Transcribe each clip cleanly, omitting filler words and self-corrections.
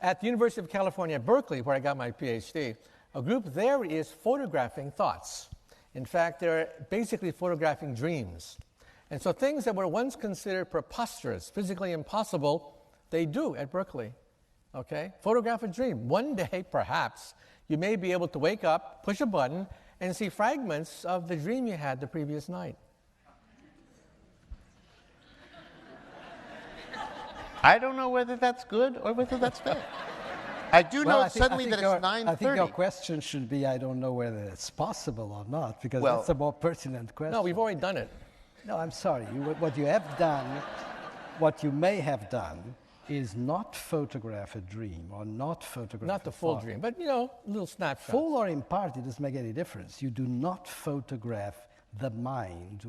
At the University of California at Berkeley, where I got my PhD, a group there is photographing thoughts. In fact, they're basically photographing dreams. And so things that were once considered preposterous, physically impossible, they do at Berkeley. Okay? Photograph a dream. One day, perhaps, you may be able to wake up, push a button, and see fragments of the dream you had the previous night. I don't know whether that's good or whether that's bad. I do know suddenly that it's 9:30. I think your question should be, I don't know whether it's possible or not, because that's a more pertinent question. No, we've already done it. No, I'm sorry. What you have done, what you may have done, is not photograph a dream or not photograph Not the full dream, but, a little snapshot. Full or in part, it doesn't make any difference. You do not photograph the mind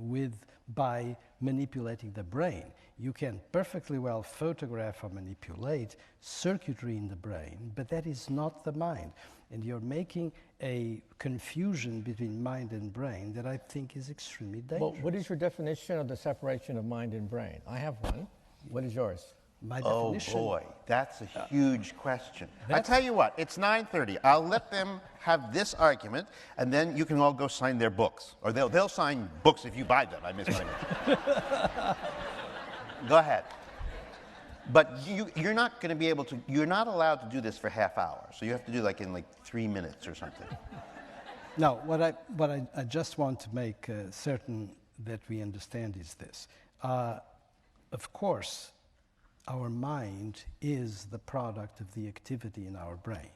by manipulating the brain. You can perfectly well photograph or manipulate circuitry in the brain, but that is not the mind. And you're making a confusion between mind and brain that I think is extremely dangerous. Well, what is your definition of the separation of mind and brain? I have one. What is yours? My definition. Oh boy, that's a huge question. I tell you what, it's 9:30. I'll let them have this argument, and then you can all go sign their books, or they'll sign books if you buy them. I miss what I mean. Go ahead. But you're not going to be able to. You're not allowed to do this for half hour. So you have to do in 3 minutes or something. No, what I just want to make certain that we understand is this. Of course, our mind is the product of the activity in our brain.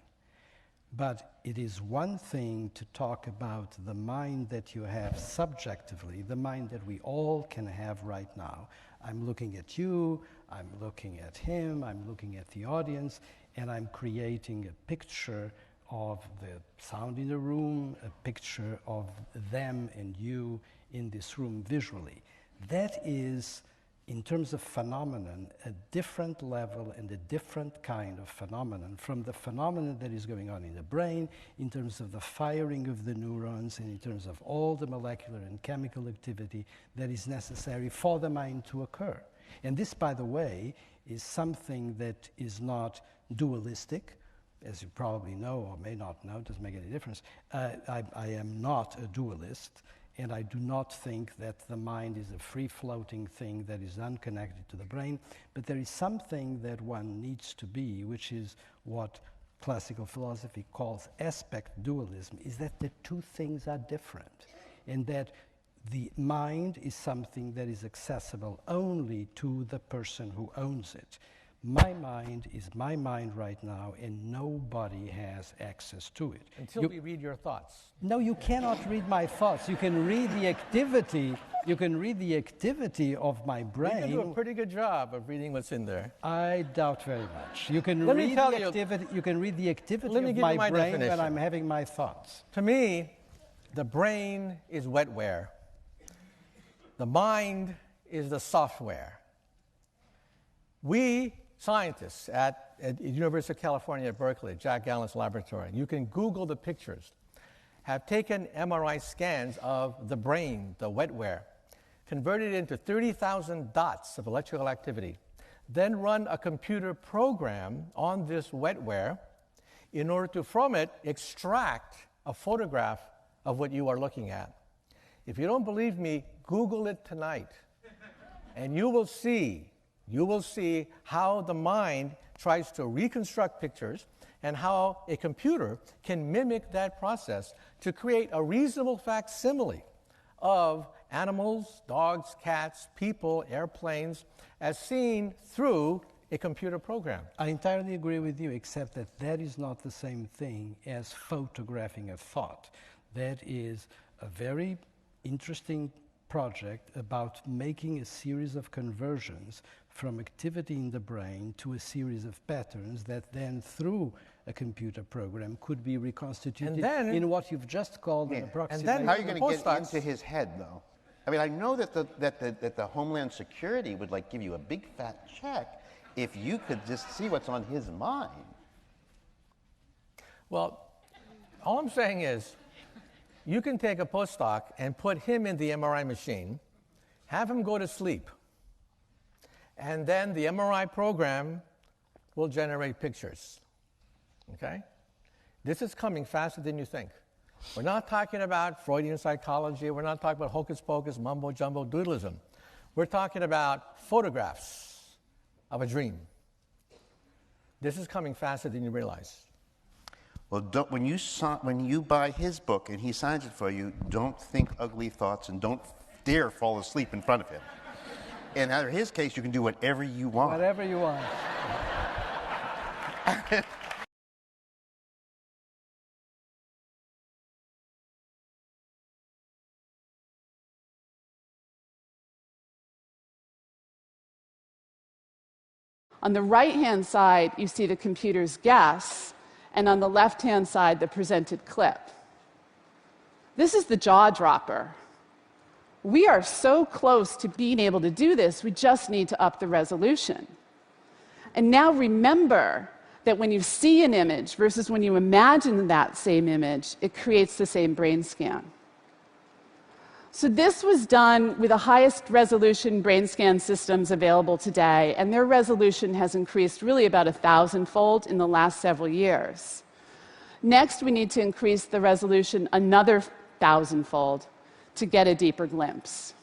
But it is one thing to talk about the mind that you have subjectively, the mind that we all can have right now. I'm looking at you, I'm looking at him, I'm looking at the audience, and I'm creating a picture of the sound in the room, a picture of them and you in this room visually. That is, in terms of phenomenon, a different level and a different kind of phenomenon from the phenomenon that is going on in the brain in terms of the firing of the neurons and in terms of all the molecular and chemical activity that is necessary for the mind to occur. And this, by the way, is something that is not dualistic. As you probably know or may not know, it doesn't make any difference. I am not a dualist. And I do not think that the mind is a free-floating thing that is unconnected to the brain, but there is something that one needs to be, which is what classical philosophy calls aspect dualism, is that the two things are different, and that the mind is something that is accessible only to the person who owns it. My mind is my mind right now, and nobody has access to it. Until we read your thoughts. No, you cannot read my thoughts. You can read the activity. You can read the activity of my brain. You can do a pretty good job of reading what's in there. I doubt very much. You can read the activity. You can read the activity of my brain when I'm having my thoughts. To me, the brain is wetware. The mind is the software. We scientists at the University of California at Berkeley, Jack Gallen's laboratory, you can Google the pictures, have taken MRI scans of the brain, the wetware, converted it into 30,000 dots of electrical activity, then run a computer program on this wetware in order to, from it, extract a photograph of what you are looking at. If you don't believe me, Google it tonight, and you will see how the mind tries to reconstruct pictures and how a computer can mimic that process to create a reasonable facsimile of animals, dogs, cats, people, airplanes, as seen through a computer program. I entirely agree with you, except that is not the same thing as photographing a thought. That is a very interesting project about making a series of conversions from activity in the brain to a series of patterns that then, through a computer program, could be reconstituted in what you've just called an approximation. And then, how are you going to get into his head, though? I mean, I know that the Homeland Security would give you a big fat check if you could just see what's on his mind. Well, all I'm saying is, you can take a postdoc and put him in the MRI machine, have him go to sleep, and then the MRI program will generate pictures. Okay? This is coming faster than you think. We're not talking about Freudian psychology. We're not talking about hocus pocus, mumbo jumbo doodlism. We're talking about photographs of a dream. This is coming faster than you realize. Well, when you buy his book and he signs it for you, don't think ugly thoughts and don't dare fall asleep in front of him. In his case, you can do whatever you want. Whatever you want. On the right-hand side, you see the computer's guess, and on the left-hand side, the presented clip. This is the jaw dropper. We are so close to being able to do this, we just need to up the resolution. And now remember that when you see an image versus when you imagine that same image, it creates the same brain scan. So this was done with the highest resolution brain scan systems available today, and their resolution has increased really about 1,000-fold in the last several years. Next, we need to increase the resolution another 1,000-fold to get a deeper glimpse.